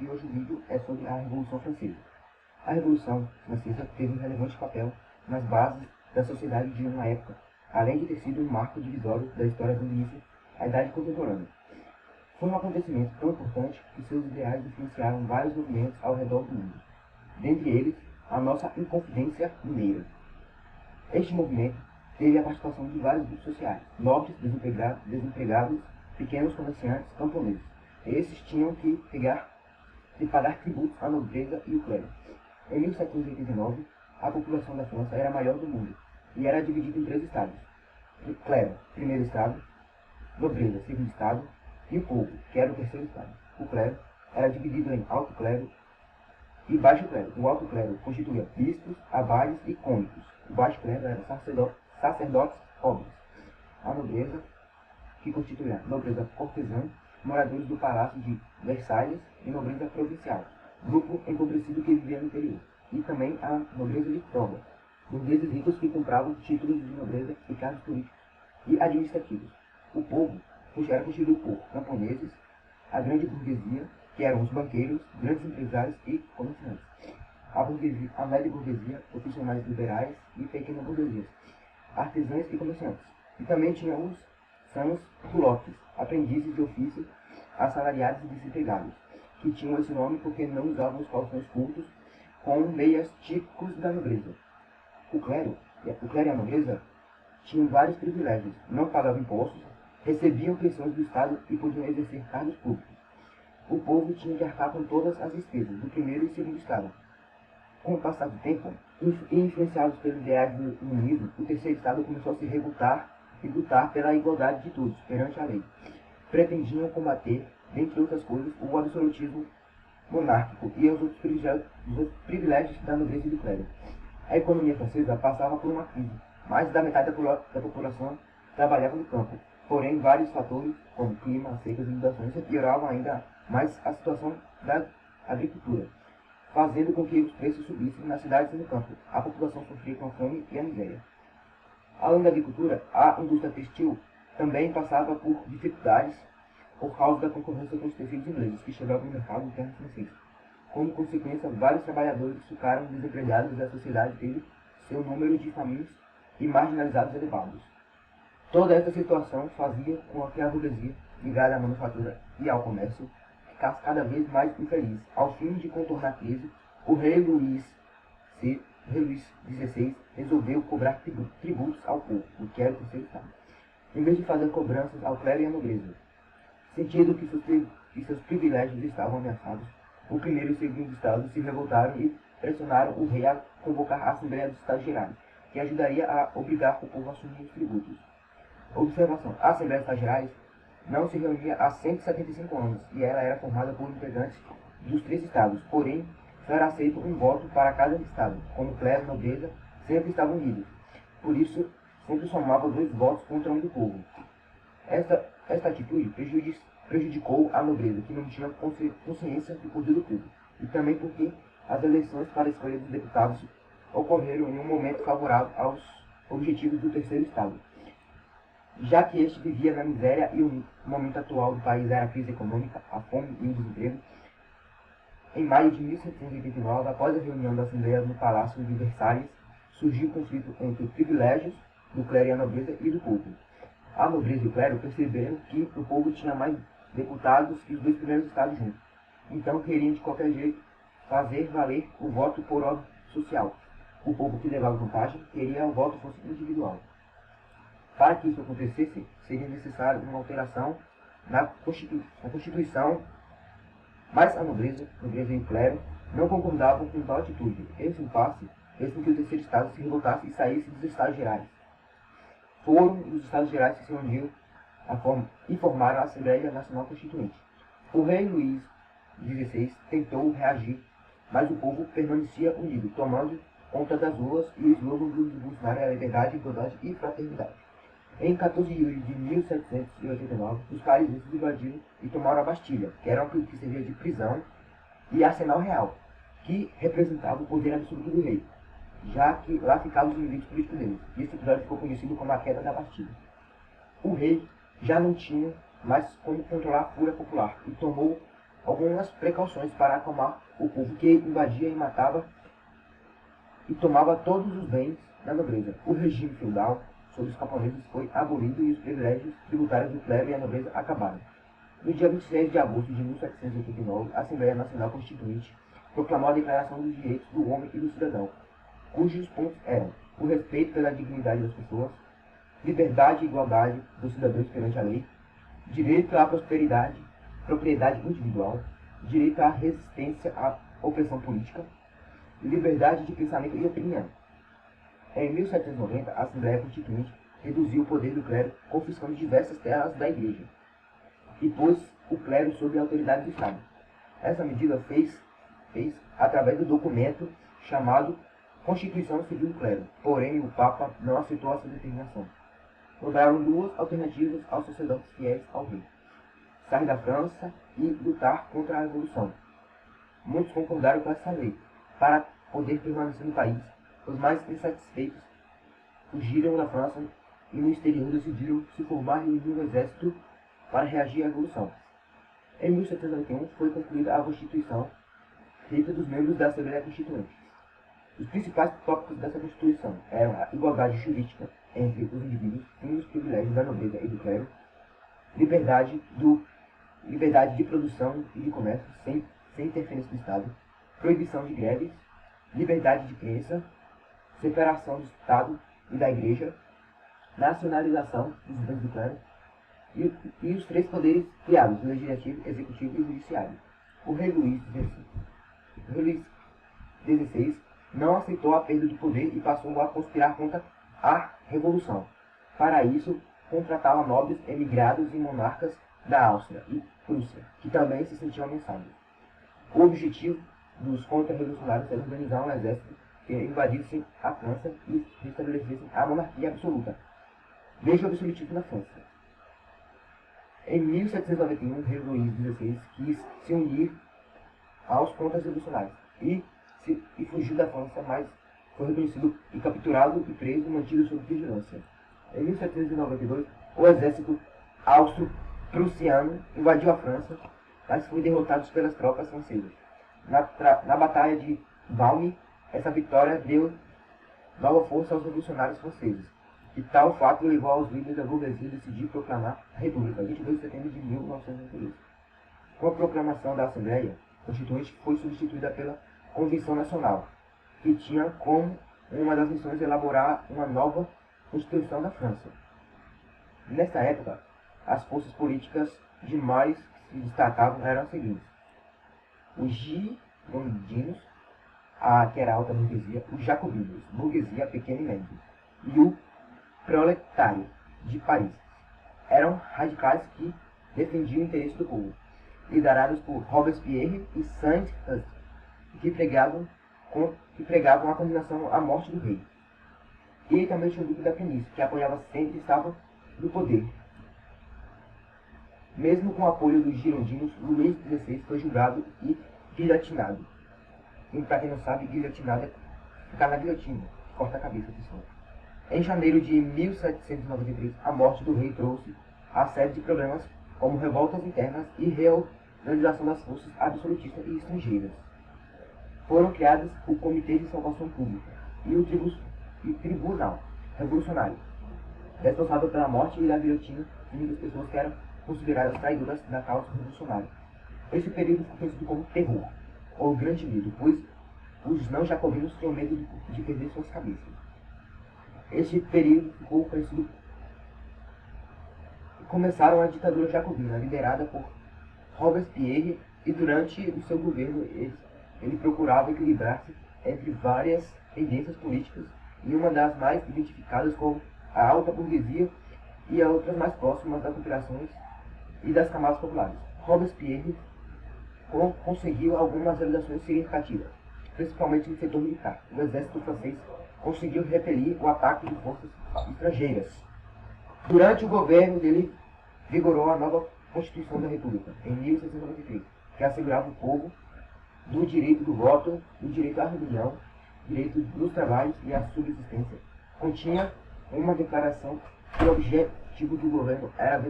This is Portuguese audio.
e hoje o vídeo é sobre a Revolução Francesa. A Revolução Francesa teve um relevante papel nas bases da sociedade de uma época, além de ter sido um marco divisório da história do início à Idade Contemporânea. Foi um acontecimento tão importante que seus ideais influenciaram vários movimentos ao redor do mundo, dentre eles a nossa Inconfidência Mineira. Este movimento teve a participação de vários grupos sociais, nobres, desempregados, pequenos comerciantes, camponeses. Esses tinham que pagar tributos à nobreza e o clero. Em 1789, a população da França era a maior do mundo e era dividida em 3 estados: o clero, primeiro estado; nobreza, segundo estado; e o povo, que era o terceiro estado. O clero era dividido em alto clero e baixo clero. O alto clero constituía bispos, abades e cônicos. O baixo clero era sacerdotes pobres. A nobreza, que constituía nobreza cortesã, moradores do palácio de Versalhes, e nobreza provincial, grupo empobrecido que vivia no interior. E também a nobreza de tropa, burgueses ricos que compravam títulos de nobreza e cargos políticos e administrativos. O povo era constituído por camponeses, a grande burguesia, que eram os banqueiros, grandes empresários e comerciantes; a média burguesia, profissionais liberais e pequena burguesia, artesãos e comerciantes. E também tinha os sans culottes, aprendizes de ofício, assalariados e desempregados, que tinham esse nome porque não usavam os calções curtos com meias típicos da nobreza. O clero e a nobreza tinham vários privilégios, não pagavam impostos, recebiam pensões do Estado e podiam exercer cargos públicos. O povo tinha de arcar com todas as despesas do primeiro e segundo estado. Com o passar do tempo, influenciados pelos ideais do humanismo, o terceiro estado começou a se revoltar e lutar pela igualdade de todos perante a lei. Pretendiam combater, dentre outras coisas, o absolutismo monárquico e os outros privilégios da nobreza e do clero. A economia francesa passava por uma crise. Mais da metade da população trabalhava no campo. Porém, vários fatores, como clima, secas e inundações, pioravam ainda mais a situação da agricultura, fazendo com que os preços subissem nas cidades e no campo. A população sofria com a fome e a miséria. Além da agricultura, a indústria textil também passava por dificuldades por causa da concorrência com os tecidos ingleses que chegavam no mercado interno francês. Como consequência, vários trabalhadores ficaram desempregados e a sociedade teve seu número de famintos e marginalizados elevados. Toda esta situação fazia com que a burguesia, ligada à manufatura e ao comércio, ficasse cada vez mais infeliz. Ao fim de contornar a crise, o rei Luís XVI resolveu cobrar tributos ao povo, o que era o terceiro estado, em vez de fazer cobranças ao clero e à nobreza. Sentindo que seus privilégios estavam ameaçados, o primeiro e o segundo estado se revoltaram e pressionaram o rei a convocar a Assembleia dos Estados Gerais, que ajudaria a obrigar o povo a assumir os tributos. Observação: a Assembleia dos Estados Gerais não se reunia há 175 anos e ela era formada por integrantes dos 3 estados, porém só era aceito um voto para cada estado, como clero e nobreza sempre estavam unidos. Por isso, sempre somava 2 votos contra um do povo. Esta atitude prejudicou a nobreza, que não tinha consciência do poder do povo, e também porque as eleições para a escolha dos deputados ocorreram em um momento favorável aos objetivos do terceiro estado, já que este vivia na miséria e o momento atual do país era a crise econômica, a fome e o desemprego. Em maio de 1789, após a reunião da Assembleia no Palácio de Versalhes, surgiu o conflito entre os privilégios do clero e a nobreza e do povo. A nobreza e o clero perceberam que o povo tinha mais deputados que os 2 primeiros estados juntos. Então queriam de qualquer jeito fazer valer o voto por ordem social. O povo que levava vantagem queria o voto fosse individual. Para que isso acontecesse, seria necessário uma alteração na Constituição, mas a nobreza e o clero não concordavam com tal atitude. Esse impasse fez com que o terceiro estado se revoltasse e saísse dos Estados Gerais. Foram os Estados Gerais que se reuniram e formaram a Assembleia Nacional Constituinte. O rei Luís XVI tentou reagir, mas o povo permanecia unido, tomando conta das ruas, e o slogan do revolucionário era liberdade, igualdade e fraternidade. Em 14 de julho de 1789, os parisienses invadiram e tomaram a Bastilha, que era uma que servia de prisão, e arsenal real, que representava o poder absoluto do rei, já que lá ficavam os inimigos políticos deles. E esse episódio ficou conhecido como a queda da Bastilha. O rei já não tinha mais como controlar a fúria popular e tomou algumas precauções para acalmar o povo que invadia e matava e tomava todos os bens da nobreza. O regime feudal sobre os camponeses foi abolido e os privilégios tributários do clero e a nobreza acabaram. No dia 26 de agosto de 1789, a Assembleia Nacional Constituinte proclamou a Declaração dos Direitos do Homem e do Cidadão, cujos pontos eram o respeito pela dignidade das pessoas, liberdade e igualdade dos cidadãos perante a lei, direito à prosperidade, propriedade individual, direito à resistência à opressão política, liberdade de pensamento e opinião. Em 1790, a Assembleia Constituinte reduziu o poder do clero, confiscando diversas terras da Igreja, e pôs o clero sob a autoridade do Estado. Essa medida fez através do documento chamado Constituição Civil do Clero, porém o Papa não aceitou essa determinação. Sobraram duas alternativas aos sacerdotes fiéis ao rei: sair da França e lutar contra a Revolução. Muitos concordaram com essa lei. Para poder permanecer no país, os mais insatisfeitos fugiram da França e no exterior decidiram se formar em um exército para reagir à Revolução. Em 1791 foi concluída a Constituição, feita dos membros da Assembleia Constituinte. Os principais tópicos dessa Constituição eram a igualdade jurídica entre os indivíduos, sem os privilégios da nobreza e do clero, liberdade de produção e de comércio sem interferência do Estado, proibição de greves, liberdade de crença, separação do Estado e da Igreja, nacionalização dos bens do clero e os três poderes criados: legislativo, executivo e judiciário. O rei Luís XVI não aceitou a perda do poder e passou a conspirar contra a Revolução. Para isso, contratava nobres emigrados e monarcas da Áustria e Prússia, que também se sentiam ameaçados. O objetivo dos contra-revolucionários era organizar um exército que invadisse a França e restabelecesse a monarquia absoluta. Veja o absolutismo na França. Em 1791, o rei Luís XVI quis se unir aos contra-revolucionários e fugiu da França, mas foi reconhecido e capturado e preso e mantido sob vigilância. Em 1792, o exército austro-prussiano invadiu a França, mas foi derrotado pelas tropas francesas. Na Batalha de Valmy, essa vitória deu nova força aos revolucionários franceses, e tal fato levou aos líderes da burguesia a decidir proclamar a República, 22 de setembro de 1992. Com a proclamação da Assembleia Constituinte, foi substituída pela Convenção Nacional, que tinha como uma das missões elaborar uma nova Constituição da França. Nessa época, as forças políticas de mais que se destacavam eram as seguintes: os girondinos, que era a alta burguesia, os jacobinos, burguesia pequena e média, e o proletário de Paris. Eram radicais que defendiam o interesse do povo, liderados por Robespierre e Saint-Just, que pregavam a condenação à morte do rei. E também tinha o Duque da Planície, que apoiava sempre e estava no poder. Mesmo com o apoio dos girondinos, Luís XVI foi julgado e guilhotinado. E, para quem não sabe, guilhotinado é ficar na guilhotina, corta a cabeça, pessoal. Em janeiro de 1793, a morte do rei trouxe a série de problemas como revoltas internas e reorganização das forças absolutistas e estrangeiras. Foram criados o Comitê de Salvação Pública e o Tribunal Revolucionário, responsável pela morte e da guilhotina de muitas pessoas que eram consideradas traidoras da causa revolucionária. Esse período foi conhecido como Terror, ou Grande Medo, pois os não-jacobinos tinham medo de perder suas cabeças. Este período ficou conhecido. Começaram a ditadura jacobina, liderada por Robespierre, e durante o seu governo ele procurava equilibrar-se entre várias tendências políticas, e uma das mais identificadas como a alta burguesia e as outras mais próximas das populações e das camadas populares. Robespierre conseguiu algumas realizações significativas, principalmente no setor militar. O exército francês conseguiu repelir o ataque de forças estrangeiras. Durante o governo dele, vigorou a nova Constituição da República, em 1693, que assegurava o povo do direito do voto, do direito à rebelião, direito dos trabalhos e à subsistência. Continha uma declaração que o objetivo do governo era